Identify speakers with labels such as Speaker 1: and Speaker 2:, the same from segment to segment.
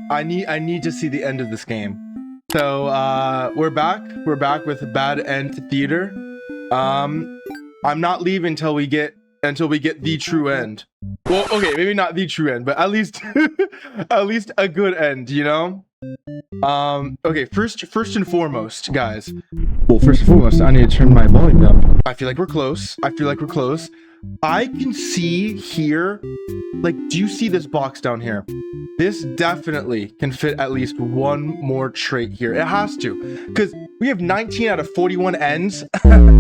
Speaker 1: I need to see the end of this game. So we're back with BadEndTheater. I'm not leaving until we get the true end. Well, okay, maybe not the true end, but at least at least a good end, you know? Okay, first and foremost, guys. Well, first and foremost, I need to turn my volume down. I feel like we're close. I can see here, like, do you see this box down here? This definitely can fit at least one more trait here. It has to, because we have 19 out of 41 ends.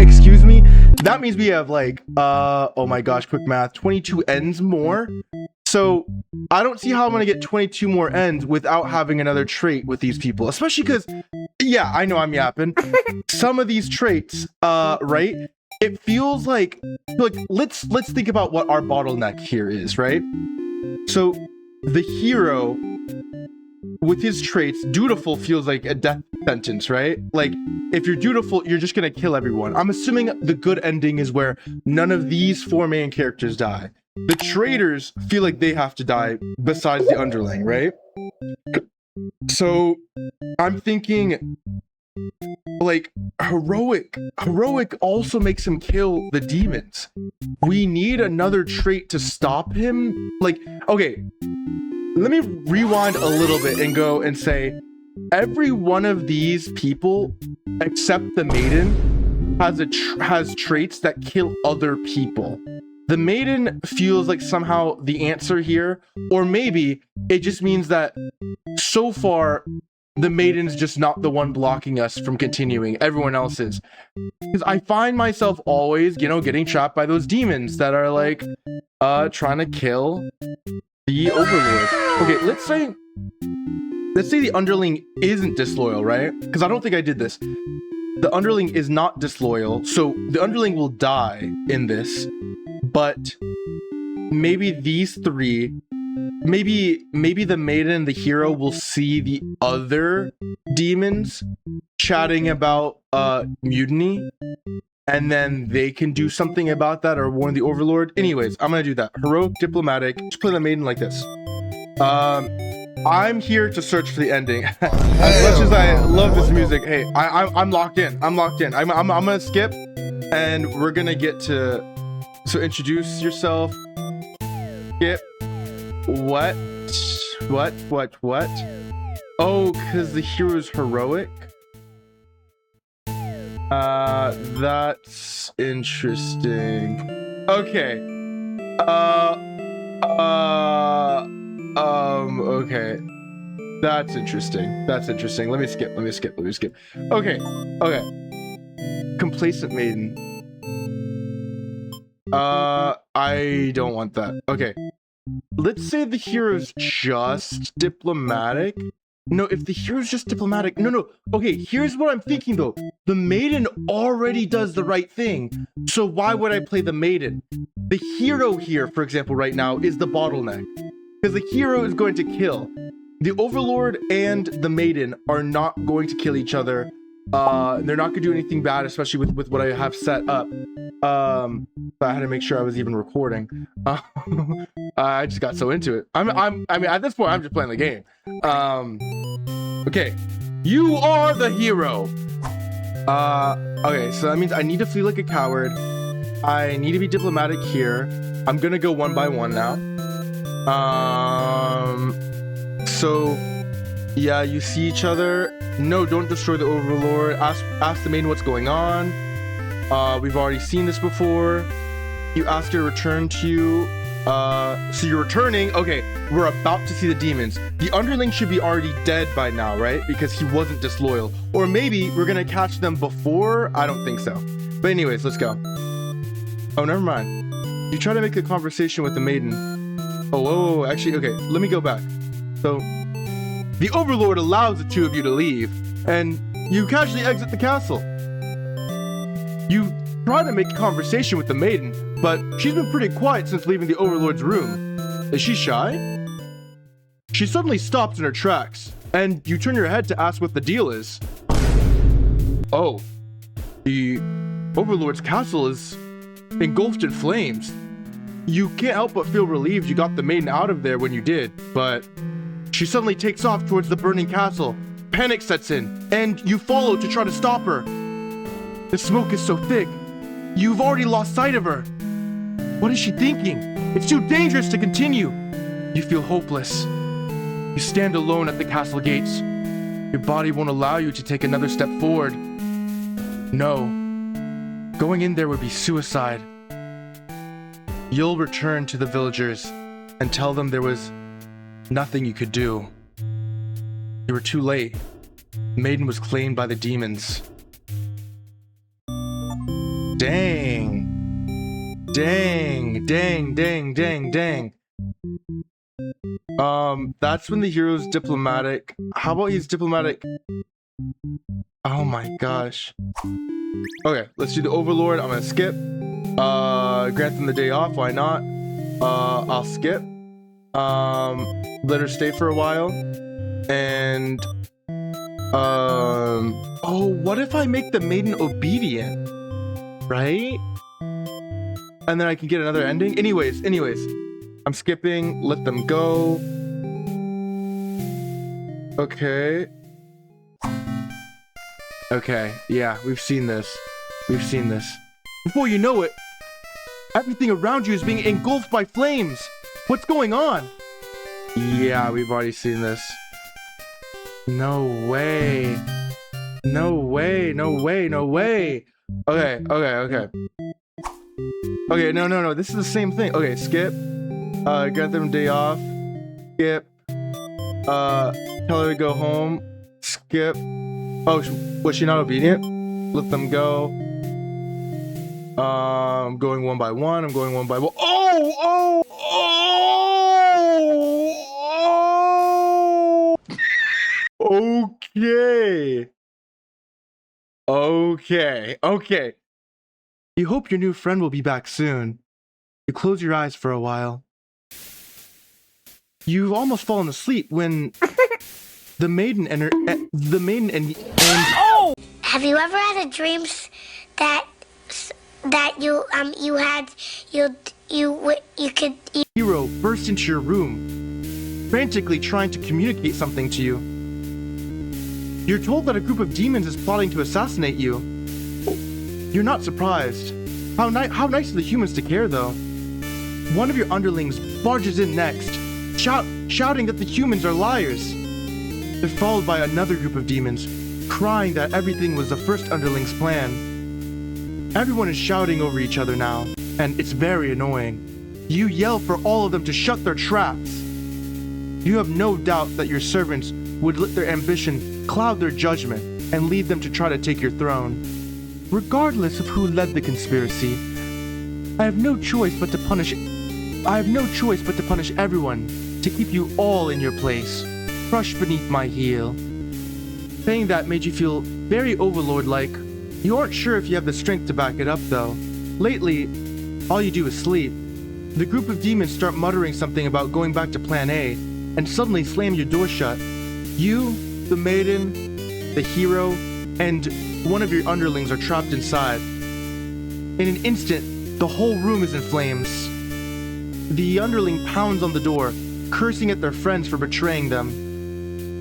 Speaker 1: Excuse me. That means we have like, oh my gosh, quick math, 22 ends more. So I don't see how I'm gonna get 22 more ends without having another trait with these people, especially because, yeah, I know I'm yapping. Some of these traits, right? It feels like let's think about what our bottleneck here is, right? So the hero with his traits, dutiful feels like a death sentence, right? Like if you're dutiful, you're just gonna kill everyone. I'm assuming the good ending is where none of these four main characters die. The traitors feel like they have to die besides the underling, right? So I'm thinking like heroic also makes him kill the demons. We need another trait to stop him. Like, okay, let me rewind a little bit and go and say every one of these people except the maiden has traits that kill other people. The maiden feels like somehow the answer here, or maybe it just means that so far the maiden's just not the one blocking us from continuing. Everyone else is. Because I find myself always, you know, getting trapped by those demons that are like trying to kill the overlord. Okay, let's say the underling isn't disloyal, right? Because I don't think I did this. The underling is not disloyal, so the underling will die in this. But maybe these three, maybe the maiden and the hero will see the other demons chatting about mutiny, and then they can do something about that or warn the overlord. Anyways, I'm gonna do that. Heroic, diplomatic. Just play the maiden like this. I'm here to search for the ending. As much as I love this music, hey, I'm locked in. I'm gonna skip, and we're gonna get to. So introduce yourself. Skip. What? Oh, because the hero is heroic. That's interesting. Okay. Okay. That's interesting. Let me skip. Okay. Complacent maiden. I don't want that. Okay. Let's say the hero's just diplomatic. No, if the hero's just diplomatic, no. Okay, here's what I'm thinking though. The maiden already does the right thing. So why would I play the maiden? The hero here, for example, right now is the bottleneck. Because the hero is going to kill. The overlord and the maiden are not going to kill each other. They're not gonna do anything bad, especially with what I have set up. But I had to make sure I was even recording. I just got so into it. I mean, at this point, I'm just playing the game. Okay, you are the hero. Okay, so that means I need to feel like a coward. I need to be diplomatic here. I'm gonna go one by one now. So yeah, you see each other. No, don't destroy the overlord. Ask the maiden what's going on. We've already seen this before. You ask her to return to you. So you're returning. Okay, we're about to see the demons. The underling should be already dead by now, right? Because he wasn't disloyal. Or maybe we're gonna catch them before. I don't think so. But anyways, let's go. Oh, never mind. You try to make a conversation with the maiden. Oh, whoa, actually, okay, let me go back. So the overlord allows the two of you to leave, and you casually exit the castle. You try to make a conversation with the maiden, but she's been pretty quiet since leaving the overlord's room. Is she shy? She suddenly stops in her tracks, and you turn your head to ask what the deal is. Oh, the overlord's castle is engulfed in flames. You can't help but feel relieved you got the maiden out of there when you did, but She suddenly takes off towards the burning castle. Panic sets in, and you follow to try to stop her. The smoke is so thick, you've already lost sight of her. What is she thinking? It's too dangerous to continue. You feel hopeless. You stand alone at the castle gates. Your body won't allow you to take another step forward. No. Going in there would be suicide. You'll return to the villagers and tell them there was nothing you could do. You were too late. The maiden was claimed by the demons. Dang. Dang, dang, dang, dang, dang. That's when the hero's diplomatic. How about he's diplomatic? Oh my gosh. Okay, let's do the Overlord. I'm gonna skip. Grant them the day off, why not? I'll skip. Let her stay for a while. And oh, what if I make the maiden obedient? Right? And then I can get another ending? Anyways. I'm skipping, let them go. Okay. Okay, yeah, we've seen this. Before you know it, everything around you is being engulfed by flames. What's going on? Yeah, we've already seen this. No way. Okay. Okay, no, this is the same thing. Okay, skip. Grant them a day off. Skip. Tell her to go home. Skip. Oh, was she not obedient? Let them go. I'm going one by one. Oh! Okay. You hope your new friend will be back soon. You close your eyes for a while. You've almost fallen asleep when the maiden and
Speaker 2: Oh! Have you ever had a dream that you could
Speaker 1: hero burst into your room, frantically trying to communicate something to you. You're told that a group of demons is plotting to assassinate you. You're not surprised. How nice of the humans to care, though. One of your underlings barges in next, shouting that the humans are liars. They're followed by another group of demons, crying that everything was the first underling's plan. Everyone is shouting over each other now, and it's very annoying. You yell for all of them to shut their traps. You have no doubt that your servants would let their ambition cloud their judgment and lead them to try to take your throne. Regardless of who led the conspiracy, I have no choice but to punish everyone to keep you all in your place, crushed beneath my heel. Saying that made you feel very overlord-like. You aren't sure if you have the strength to back it up, though. Lately, all you do is sleep. The group of demons start muttering something about going back to Plan A, and suddenly slam your door shut. You, the maiden, the hero, and one of your underlings are trapped inside. In an instant, the whole room is in flames. The underling pounds on the door, cursing at their friends for betraying them.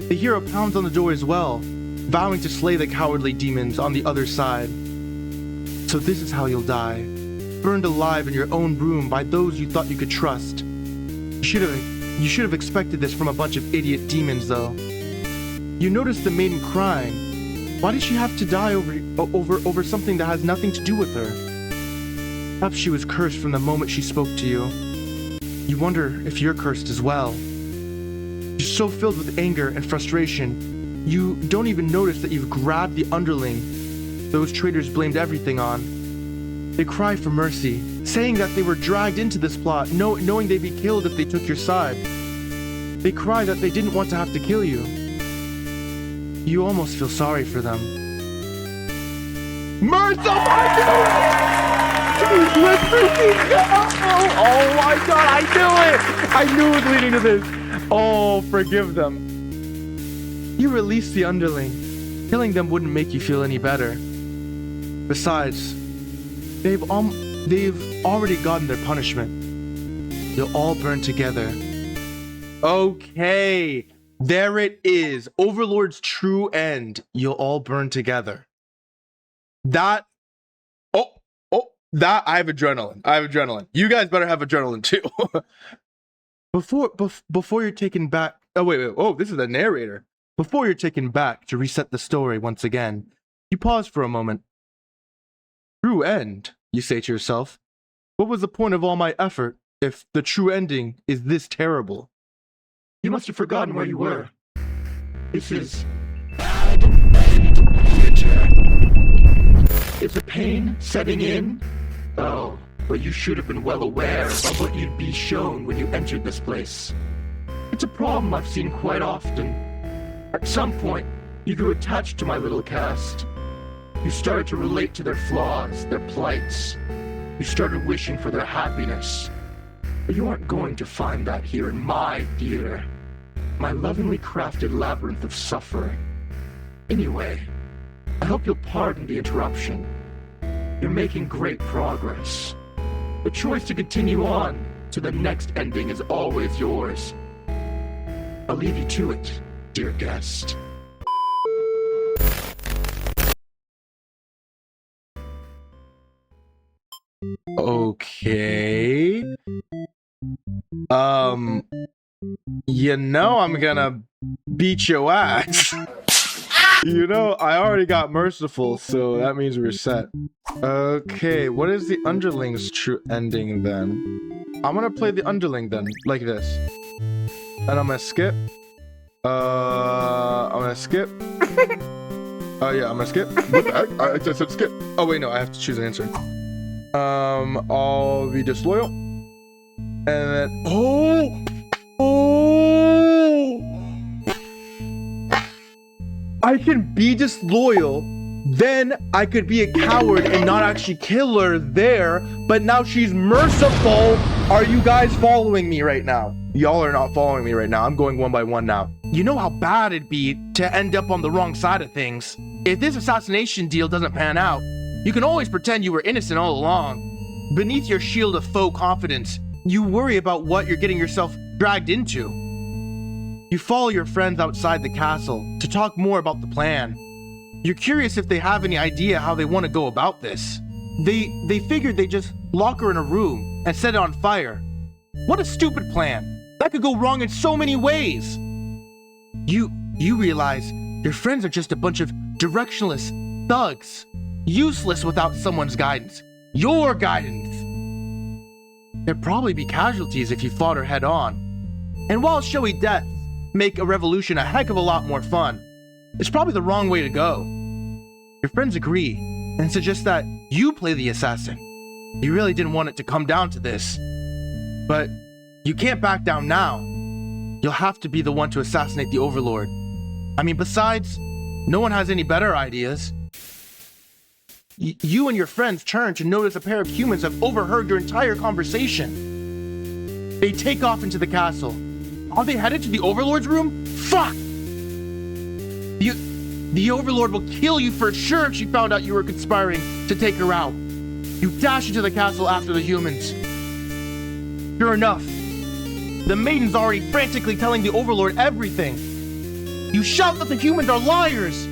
Speaker 1: The hero pounds on the door as well, vowing to slay the cowardly demons on the other side. So this is how you'll die, burned alive in your own room by those you thought you could trust. You should have expected this from a bunch of idiot demons, though. You notice the maiden crying. Why did she have to die over something that has nothing to do with her? Perhaps she was cursed from the moment she spoke to you. You wonder if you're cursed as well. You're so filled with anger and frustration, you don't even notice that you've grabbed the underling those traitors blamed everything on. They cry for mercy, saying that they were dragged into this plot, knowing they'd be killed if they took your side. They cry that they didn't want to have to kill you. You almost feel sorry for them. Mercy! Let's freaking go! Oh my god, I knew it! I knew it was leading to this. Oh, forgive them. You release the underling. Killing them wouldn't make you feel any better. Besides, they've already gotten their punishment. You'll all burn together. Okay. There it is. Overlord's true end. You'll all burn together. That. That I have adrenaline. You guys better have adrenaline too. Before you're taken back. Oh wait. Oh, this is the narrator. Before you're taken back to reset the story once again, you pause for a moment. True end, you say to yourself. What was the point of all my effort if the true ending is this terrible?
Speaker 3: You must have forgotten where you were. This is BadEndTheater. Is the pain setting in? Oh, but you should have been well aware of what you'd be shown when you entered this place. It's a problem I've seen quite often. At some point, you grew attached to my little cast. You started to relate to their flaws, their plights. You started wishing for their happiness. But you aren't going to find that here in my theater. My lovingly crafted labyrinth of suffering. Anyway, I hope you'll pardon the interruption. You're making great progress. The choice to continue on to the next ending is always yours. I'll leave you to it, dear guest.
Speaker 1: Okay. You know I'm gonna beat your ass. You know, I already got merciful, so that means we're set. Okay, what is the underling's true ending then? I'm gonna play the underling then, like this. And I'm gonna skip. I'm gonna skip. Oh yeah, I'm gonna skip. What the heck? I just said skip. Oh wait, no, I have to choose an answer. I'll be disloyal. And then, I can be disloyal, then I could be a coward and not actually kill her there, but now she's merciful. Are you guys following me right now? Y'all are not following me right now. I'm going one by one now. You know how bad it'd be to end up on the wrong side of things. If this assassination deal doesn't pan out, you can always pretend you were innocent all along. Beneath your shield of faux confidence, you worry about what you're getting yourself dragged into. You follow your friends outside the castle to talk more about the plan. You're curious if they have any idea how they want to go about this. They figured they'd just lock her in a room and set it on fire. What a stupid plan. That could go wrong in so many ways. You realize your friends are just a bunch of directionless thugs, useless without someone's guidance. Your guidance. There'd probably be casualties if you fought her head on. And while showy deaths make a revolution a heck of a lot more fun, it's probably the wrong way to go. Your friends agree and suggest that you play the assassin. You really didn't want it to come down to this. But you can't back down now. You'll have to be the one to assassinate the Overlord. I mean, besides, no one has any better ideas. You and your friends turn to notice a pair of humans have overheard your entire conversation. They take off into the castle. Are they headed to the Overlord's room? Fuck! The Overlord will kill you for sure if she found out you were conspiring to take her out. You dash into the castle after the humans. Sure enough, the maiden's already frantically telling the Overlord everything. You shout that the humans are liars!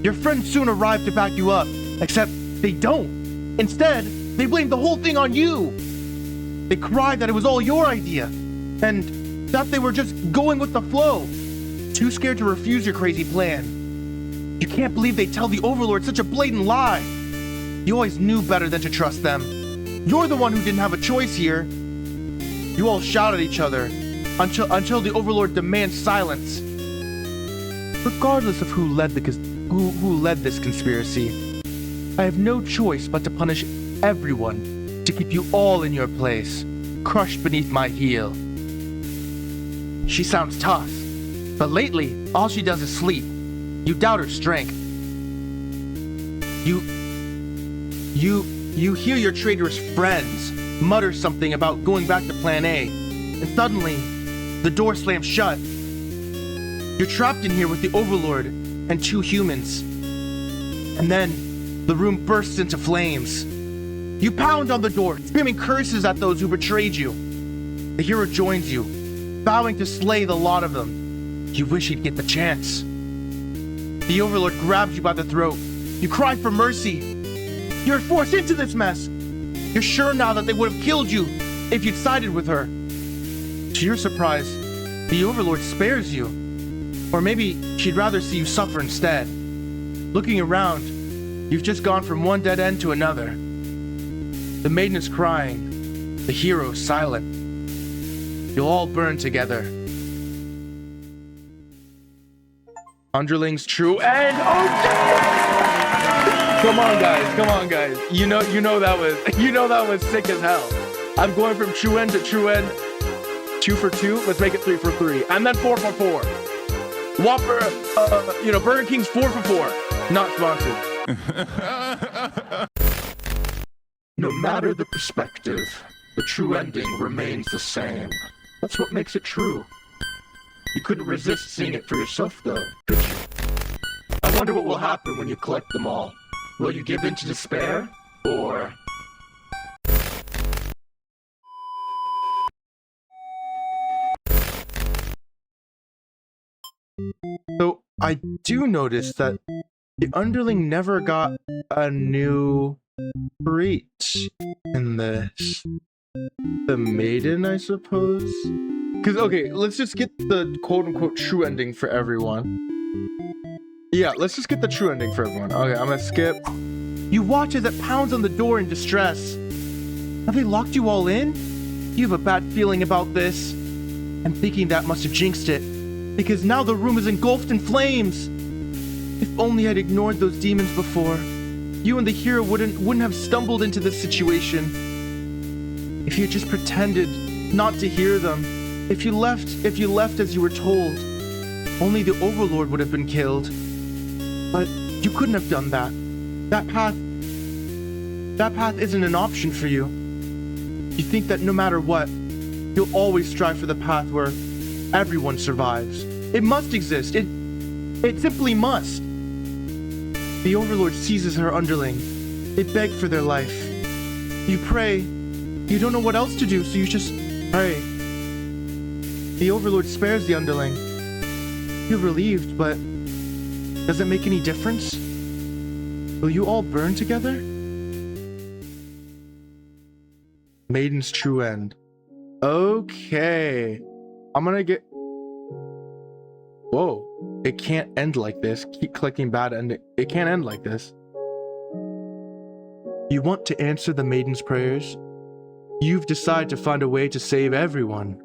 Speaker 1: Your friends soon arrive to back you up, except they don't. Instead, they blame the whole thing on you. They cry that it was all your idea, and that they were just going with the flow, too scared to refuse your crazy plan. You can't believe they tell the Overlord such a blatant lie. You always knew better than to trust them. You're the one who didn't have a choice here. You all shout at each other until the Overlord demands silence. Regardless of who led this conspiracy, I have no choice but to punish everyone to keep you all in your place, crushed beneath my heel. She sounds tough, but lately all she does is sleep. You doubt her strength. You hear your traitorous friends mutter something about going back to Plan A, and suddenly, the door slams shut. You're trapped in here with the Overlord and two humans. And then, the room bursts into flames. You pound on the door, screaming curses at those who betrayed you. The hero joins you, vowing to slay the lot of them. You wish he'd get the chance. The Overlord grabs you by the throat. You cry for mercy. You're forced into this mess. You're sure now that they would have killed you if you'd sided with her. To your surprise, the Overlord spares you. Or maybe she'd rather see you suffer instead. Looking around, you've just gone from one dead end to another. The maiden is crying. The hero is silent. You'll all burn together. Underling's true end. Oh, come on, guys. You know that was sick as hell. I'm going from true end to true end. 2 for 2. Let's make it 3 for 3, and then 4 for 4. Whopper, Burger King's 4 for 4. Not sponsored.
Speaker 3: No matter the perspective, the true ending remains the same. That's what makes it true. You couldn't resist seeing it for yourself, though, could you? I wonder what will happen when you collect them all. Will you give in to despair, or...
Speaker 1: So, I do notice that the Underling never got a new trait in this. The maiden, I suppose? Because, okay, let's just get the quote-unquote true ending for everyone. Yeah, let's just get the true ending for everyone. Okay, I'm gonna skip. You watch as it pounds on the door in distress. Have they locked you all in? You have a bad feeling about this. I'm thinking that must have jinxed it, because now the room is engulfed in flames. If only I'd ignored those demons before, you and the hero wouldn't have stumbled into this situation. If you had just pretended not to hear them, if you left as you were told, only the Overlord would have been killed. But you couldn't have done that. That path isn't an option for you. You think that no matter what, you'll always strive for the path where everyone survives. It must exist. It simply must. The Overlord seizes her underling. They beg for their life. You pray. You don't know what else to do, so you just pray. The Overlord spares the underling. You're relieved, but does it make any difference? Will you all burn together? Maiden's true end. Okay. I'm gonna get... Whoa. It can't end like this. Keep clicking bad ending. It can't end like this. You want to answer the maiden's prayers? You've decided to find a way to save everyone.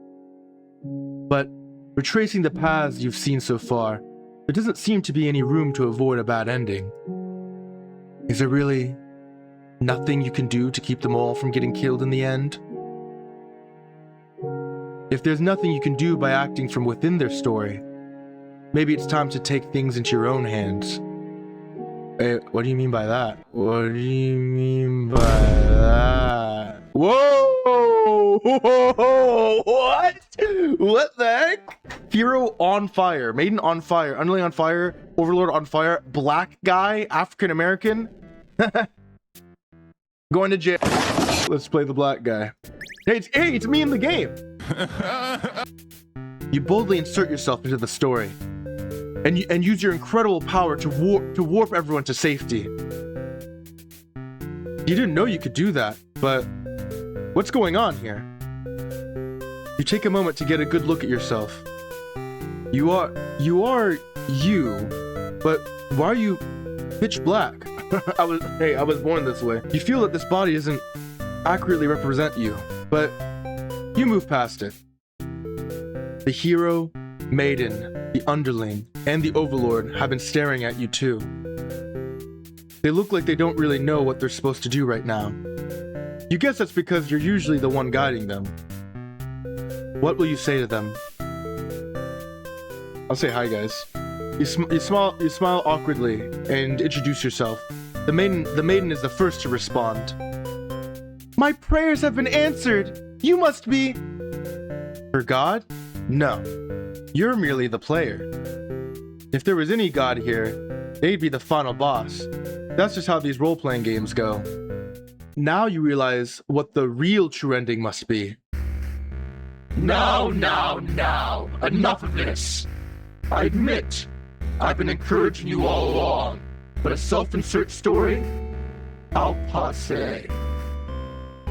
Speaker 1: But retracing the paths you've seen so far, there doesn't seem to be any room to avoid a bad ending. Is there really nothing you can do to keep them all from getting killed in the end? If there's nothing you can do by acting from within their story, maybe it's time to take things into your own hands. What do you mean by that? What do you mean by that? Whoa! What? What the heck? Hero on fire, maiden on fire, underling on fire, Overlord on fire, black guy, African American. Going to jail. Let's play the black guy. Hey, it's me in the game. You boldly insert yourself into the story, and use your incredible power to warp everyone to safety. You didn't know you could do that, but what's going on here? You take a moment to get a good look at yourself. You are you, but why are you pitch black? I was born this way. You feel that this body doesn't accurately represent you, but you move past it. The hero, maiden, the underling, and the Overlord have been staring at you too. They look like they don't really know what they're supposed to do right now. You guess that's because you're usually the one guiding them. What will you say to them? I'll say hi, guys. You smile awkwardly and introduce yourself. The maiden is the first to respond. My prayers have been answered. You must be... Her god? No. You're merely the player. If there was any god here, they'd be the final boss. That's just how these role-playing games go. Now you realize what the real true ending must be.
Speaker 3: Now. Enough of this. I admit, I've been encouraging you all along, but a self-insert story? I'll passe.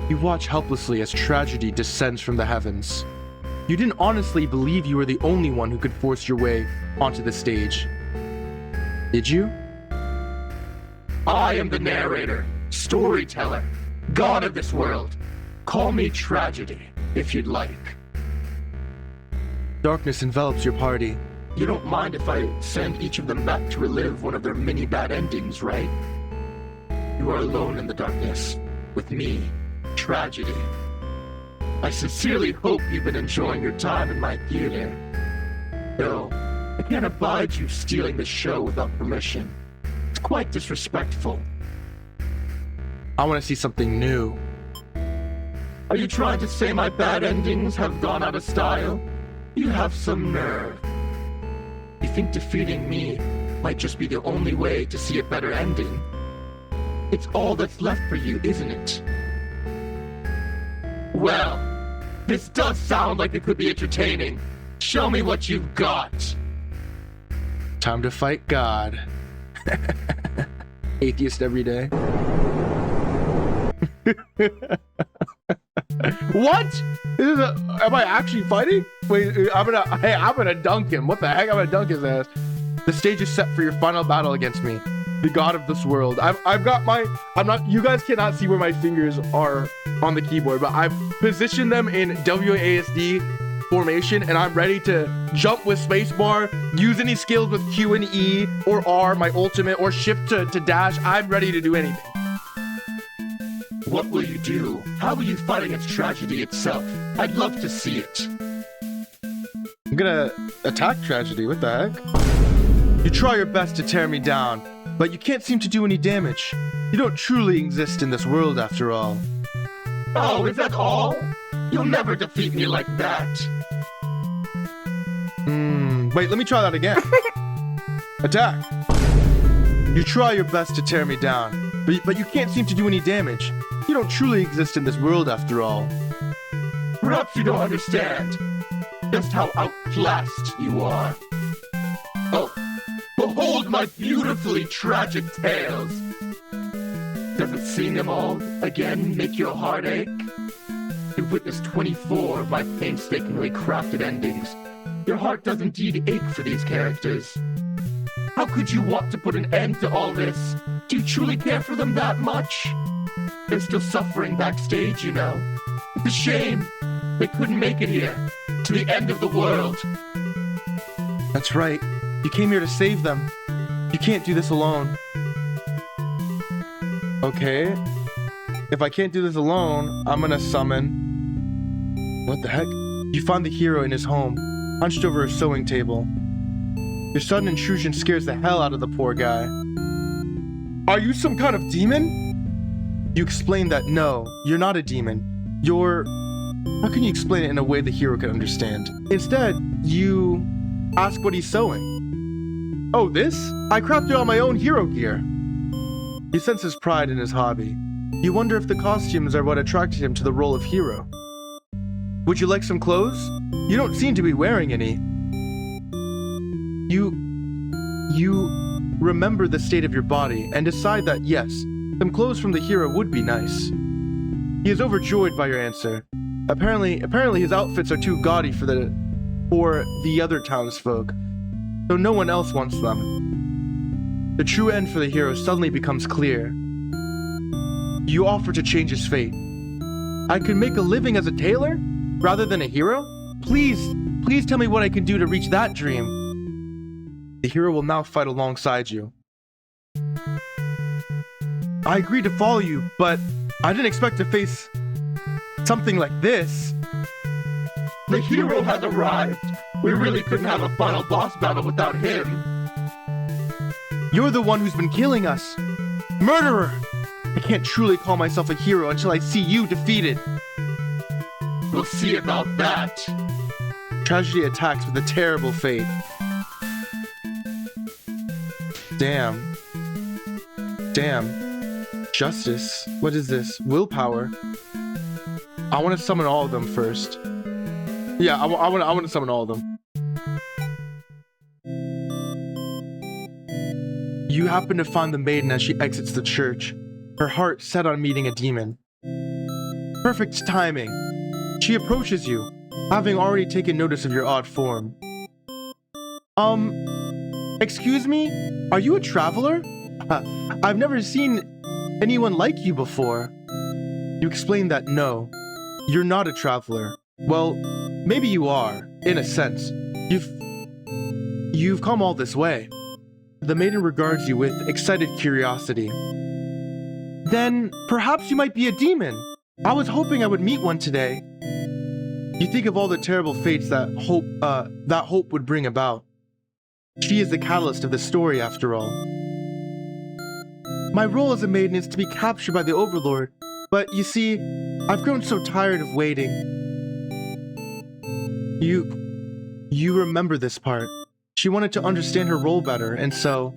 Speaker 1: You watch helplessly as tragedy descends from the heavens. You didn't honestly believe you were the only one who could force your way onto the stage. Did you?
Speaker 3: I am the narrator, storyteller, god of this world. Call me Tragedy, if you'd like.
Speaker 1: Darkness envelops your party.
Speaker 3: You don't mind if I send each of them back to relive one of their many bad endings, right? You are alone in the darkness, with me, Tragedy. I sincerely hope you've been enjoying your time in my theater. Though, I can't abide you stealing the show without permission. It's quite disrespectful.
Speaker 1: I want to see something new.
Speaker 3: Are you trying to say my bad endings have gone out of style? You have some nerve. You think defeating me might just be the only way to see a better ending? It's all that's left for you, isn't it? Well, this does sound like it could be entertaining. Show me what you've got.
Speaker 1: Time to fight God. Atheist every day. What? Am I actually fighting? Wait, I'm gonna dunk him. What the heck? I'm gonna dunk his ass. The stage is set for your final battle against me, the god of this world. I've got my, you guys cannot see where my fingers are on the keyboard, but I've positioned them in WASD formation, and I'm ready to jump with spacebar, use any skills with Q and E or R, my ultimate, or shift to dash. I'm ready to do anything.
Speaker 3: What will you do? How will you fight against Tragedy itself? I'd love to see it.
Speaker 1: I'm gonna attack Tragedy. What the heck? You try your best to tear me down, but you can't seem to do any damage. You don't truly exist in this world after all.
Speaker 3: Oh, is that all? You'll never defeat me like that.
Speaker 1: Wait, let me try that again. Attack. You try your best to tear me down, but you can't seem to do any damage. You don't truly exist in this world after all.
Speaker 3: Perhaps you don't understand just how outclassed you are. Oh, behold my beautifully tragic tales. Doesn't seeing them all again make your heart ache? You've witnessed 24 of my painstakingly crafted endings. Your heart does indeed ache for these characters. How could you want to put an end to all this? Do you truly care for them that much? They're still suffering backstage, you know. It's a shame. They couldn't make it here, to the end of the world.
Speaker 1: That's right. You came here to save them. You can't do this alone. Okay. If I can't do this alone, I'm gonna summon... What the heck? You find the hero in his home, hunched over a sewing table. Your sudden intrusion scares the hell out of the poor guy. Are you some kind of demon? You explain that no, you're not a demon. You're... How can you explain it in a way the hero can understand? Instead, you ask what he's sewing. Oh, this? I crafted all my own hero gear. He senses pride in his hobby. You wonder if the costumes are what attracted him to the role of hero. Would you like some clothes? You don't seem to be wearing any. You remember the state of your body and decide that yes, some clothes from the hero would be nice. He is overjoyed by your answer. Apparently his outfits are too gaudy for the other townsfolk, so no one else wants them. The true end for the hero suddenly becomes clear. You offer to change his fate. I could make a living as a tailor, rather than a hero? Please tell me what I can do to reach that dream. The hero will now fight alongside you. I agreed to follow you, but I didn't expect to face something like this.
Speaker 3: The hero has arrived. We really couldn't have a final boss battle without him.
Speaker 1: You're the one who's been killing us. Murderer! I can't truly call myself a hero until I see you defeated.
Speaker 3: We'll see about that.
Speaker 1: Tragedy attacks with a terrible fate. Damn. Justice. What is this? Willpower. I want to summon all of them first. Yeah, I want to summon all of them. You happen to find the maiden as she exits the church, her heart set on meeting a demon. Perfect timing. She approaches you, having already taken notice of your odd form. Excuse me? Are you a traveler? I've never seen anyone like you before. You explain that no, you're not a traveler. Well, maybe you are, in a sense. You've come all this way. The maiden regards you with excited curiosity. Then, perhaps you might be a demon. I was hoping I would meet one today. You think of all the terrible fates that hope would bring about. She is the catalyst of the story, after all. My role as a maiden is to be captured by the Overlord, but you see, I've grown so tired of waiting. You remember this part. She wanted to understand her role better, and so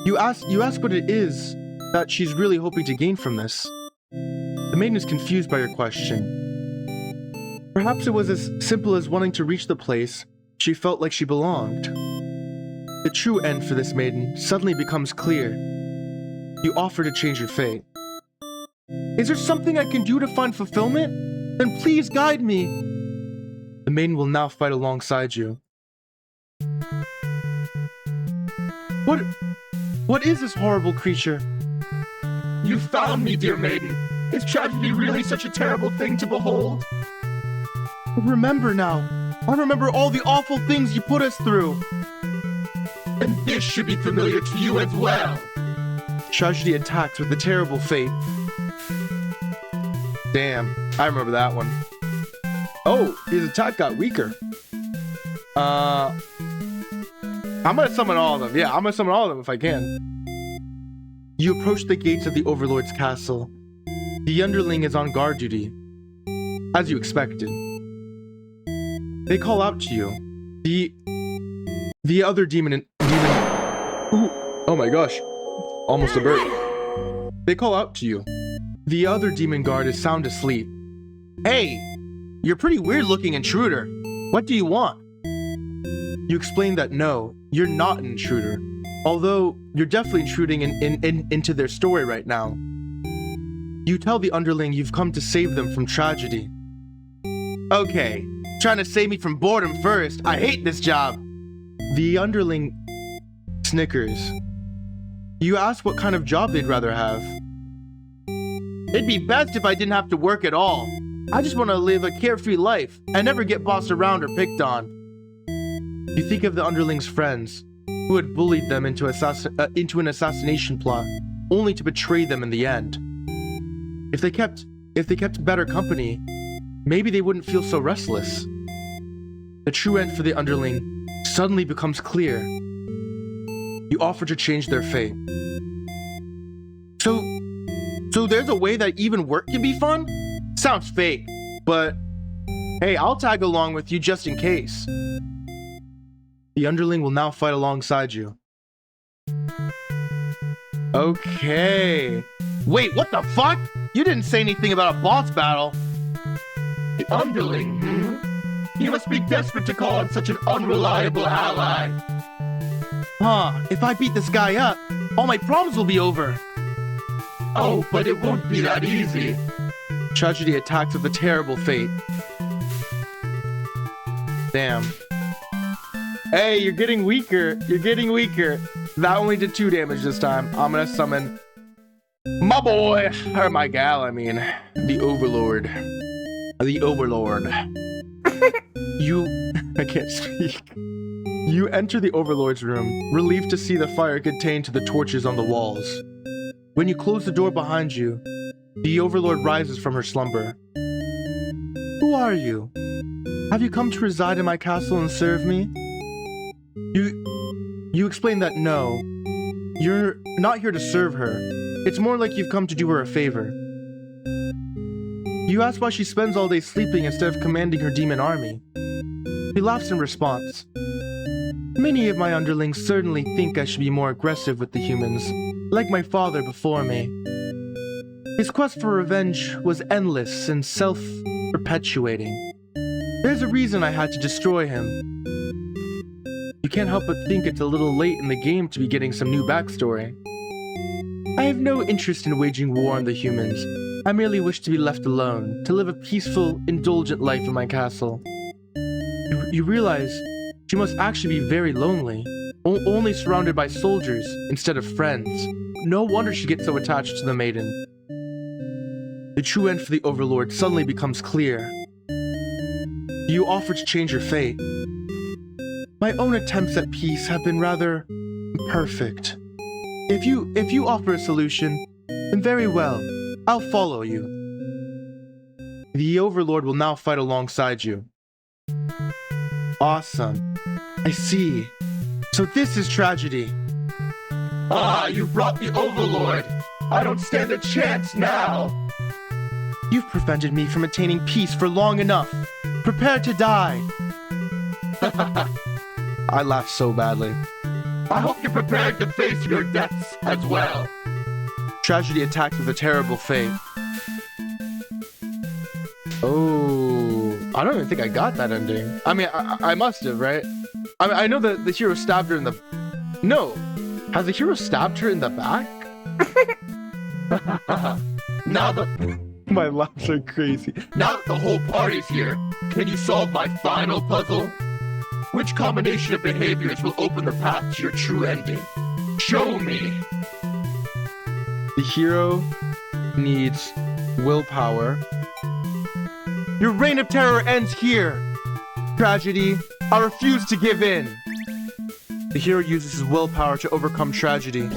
Speaker 1: you ask what it is that she's really hoping to gain from this. The maiden is confused by your question. Perhaps it was as simple as wanting to reach the place she felt like she belonged. The true end for this maiden suddenly becomes clear. You offer to change your fate. Is there something I can do to find fulfillment? Then please guide me. The maiden will now fight alongside you. What is this horrible creature?
Speaker 3: You found me, dear maiden. Is tragedy really such a terrible thing to behold?
Speaker 1: Remember now. I remember all the awful things you put us through.
Speaker 3: And this should be familiar to you as well.
Speaker 1: Tragedy attacks with the terrible fate. Damn, I remember that one. Oh, his attack got weaker. I'm gonna summon all of them. Yeah, I'm gonna summon all of them if I can. You approach the gates of the Overlord's castle. The underling is on guard duty, as you expected. They call out to you. The other demon. Ooh, oh my gosh, almost a bird. They call out to you. The other demon guard is sound asleep. Hey, you're a pretty weird-looking intruder. What do you want? You explain that no, you're not an intruder, although you're definitely intruding into their story right now. You tell the underling you've come to save them from tragedy. Okay, trying to save me from boredom first. I hate this job. The underling snickers. You ask what kind of job they'd rather have. It'd be best if I didn't have to work at all. I just want to live a carefree life and never get bossed around or picked on. You think of the underling's friends, who had bullied them into an assassination plot, only to betray them in the end. If they kept better company, maybe they wouldn't feel so restless. The true end for the underling suddenly becomes clear. You offer to change their fate. So there's a way that even work can be fun? Sounds fake, but hey, I'll tag along with you just in case. The underling will now fight alongside you. Okay. Wait, what the fuck? You didn't say anything about a boss battle.
Speaker 3: The underling, You must be desperate to call on such an unreliable ally.
Speaker 1: Huh, if I beat this guy up, all my problems will be over.
Speaker 3: Oh, but it won't be that easy.
Speaker 1: Tragedy attacks with a terrible fate. Damn. Hey, you're getting weaker. You're getting weaker. That only did 2 damage this time. I'm gonna summon my boy, or my gal, I mean, the Overlord. The Overlord. I can't speak. You enter the Overlord's room, relieved to see the fire contained to the torches on the walls. When you close the door behind you, the Overlord rises from her slumber. Who are you? Have you come to reside in my castle and serve me? You explain that no, you're not here to serve her. It's more like you've come to do her a favor. You ask why she spends all day sleeping instead of commanding her demon army. He laughs in response. Many of my underlings certainly think I should be more aggressive with the humans, like my father before me. His quest for revenge was endless and self-perpetuating. There's a reason I had to destroy him. You you can't help but think it's a little late in the game to be getting some new backstory. I have no interest in waging war on the humans. I merely wish to be left alone, to live a peaceful, indulgent life in my castle. You realize she must actually be very lonely, only surrounded by soldiers instead of friends. No wonder she gets so attached to the maiden. The true end for the Overlord suddenly becomes clear. You offer to change your fate. My own attempts at peace have been rather imperfect. If you offer a solution, then very well, I'll follow you. The Overlord will now fight alongside you. Awesome. I see. So this is tragedy.
Speaker 3: Ah, you brought the Overlord. I don't stand a chance now.
Speaker 1: You've prevented me from attaining peace for long enough. Prepare to die. I laughed so badly.
Speaker 3: I hope you're prepared to face your deaths as well.
Speaker 1: Tragedy attacked with a terrible fate. Oh, I don't even think I got that ending. I mean, I must have, right? I know that the hero stabbed her in the... No. Has the hero stabbed her in the back?
Speaker 3: Now
Speaker 1: My laughs are crazy.
Speaker 3: Now that the whole party's here, can you solve my final puzzle? Which combination of behaviors will open the path to your true ending? Show me!
Speaker 1: The hero needs willpower. Your reign of terror ends here! Tragedy, I refuse to give in! The hero uses his willpower to overcome tragedy.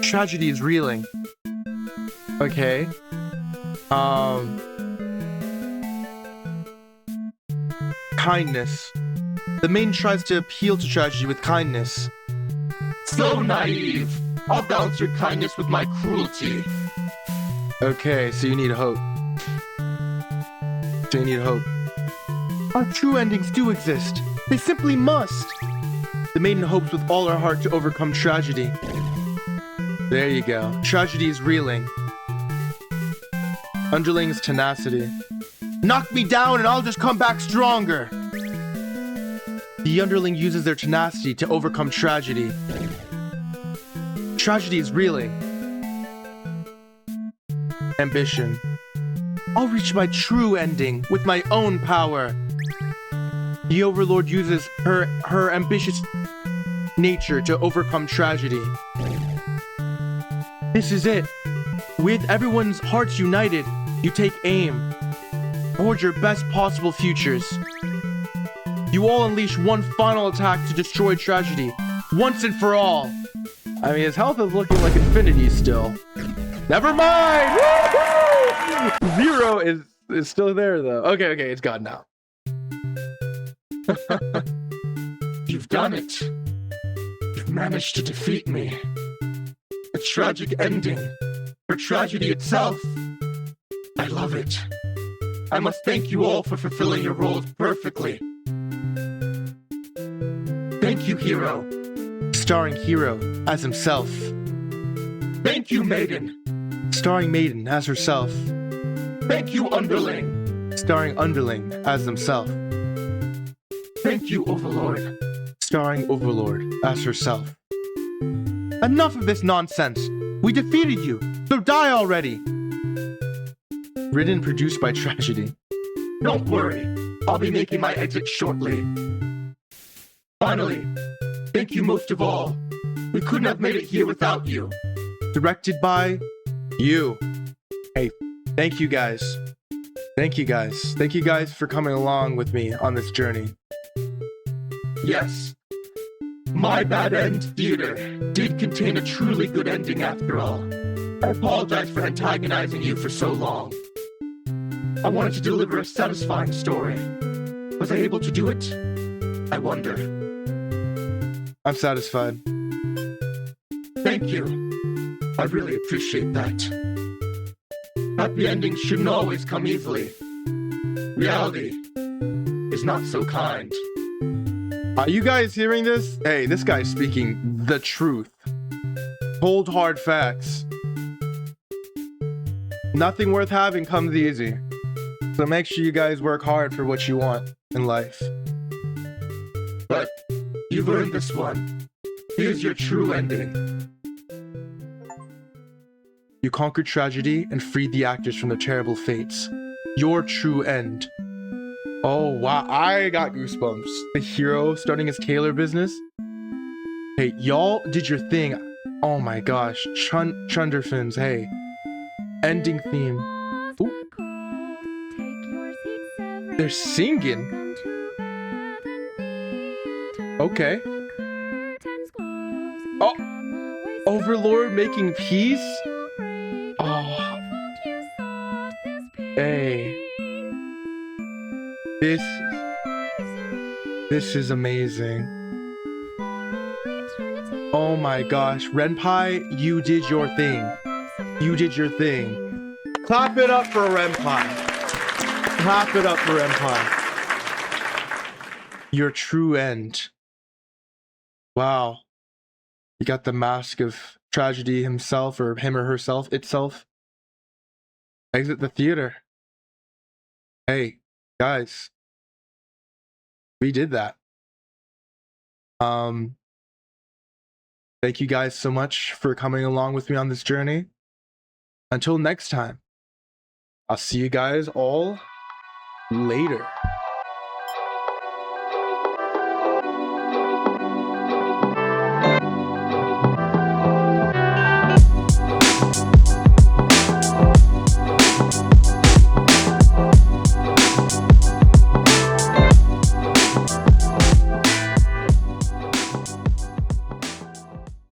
Speaker 1: Tragedy is reeling. Okay. Kindness. The maiden tries to appeal to tragedy with kindness.
Speaker 3: So naive! I'll balance your kindness with my cruelty.
Speaker 1: Okay, so you need hope. Our true endings do exist. They simply must. The maiden hopes with all her heart to overcome tragedy. There you go. Tragedy is reeling. Underling's tenacity. Knock me down and I'll just come back stronger. The underling uses their tenacity to overcome tragedy. Tragedy is reeling. Ambition. I'll reach my true ending with my own power. The Overlord uses her ambitious nature to overcome tragedy. This is it. With everyone's hearts united, you take aim towards your best possible futures. You all unleash one final attack to destroy tragedy, once and for all. I mean, his health is looking like infinity still. Never mind! Woo-hoo! Zero is still there, though. Okay, it's gone now.
Speaker 3: You've done it. You've managed to defeat me. A tragic ending. For tragedy itself. I love it. I must thank you all for fulfilling your roles perfectly. Thank you, Hero.
Speaker 1: Starring Hero as himself.
Speaker 3: Thank you, Maiden.
Speaker 1: Starring Maiden as herself.
Speaker 3: Thank you, Underling.
Speaker 1: Starring Underling as himself.
Speaker 3: Thank you, Overlord.
Speaker 1: Starring Overlord as herself. Enough of this nonsense. We defeated you, so die already. Written and produced by Tragedy.
Speaker 3: Don't worry. I'll be making my exit shortly. Finally, thank you most of all. We couldn't have made it here without you.
Speaker 1: Directed by you. Hey, thank you guys. Thank you guys for coming along with me on this journey.
Speaker 3: Yes. My BadEndTheater did contain a truly good ending after all. I apologize for antagonizing you for so long. I wanted to deliver a satisfying story. Was I able to do it? I wonder.
Speaker 1: I'm satisfied.
Speaker 3: Thank you. I really appreciate that. Happy endings shouldn't always come easily. Reality is not so kind.
Speaker 1: Are you guys hearing this? Hey, this guy's speaking the truth. Cold hard facts. Nothing worth having comes easy. So make sure you guys work hard for what you want in life.
Speaker 3: But You've earned this one. Here's your true ending.
Speaker 1: You conquered tragedy and freed the actors from their terrible fates. Your true end. Oh wow, I got goosebumps. The hero starting his tailor business. Hey, y'all did your thing. Oh my gosh, Chunderfins, hey. Ending theme. Ooh. They're singing. Okay. Oh, Overlord making peace? Oh. Hey. This is amazing. Oh my gosh, Renpai, you did your thing. You did your thing. Clap it up for Renpai. Clap it up for Renpai. Your true end. Wow. You got the mask of tragedy himself, or him or herself, itself. Exit the theater. Hey, guys. We did that. Thank you guys so much for coming along with me on this journey. Until next time, I'll see you guys all later.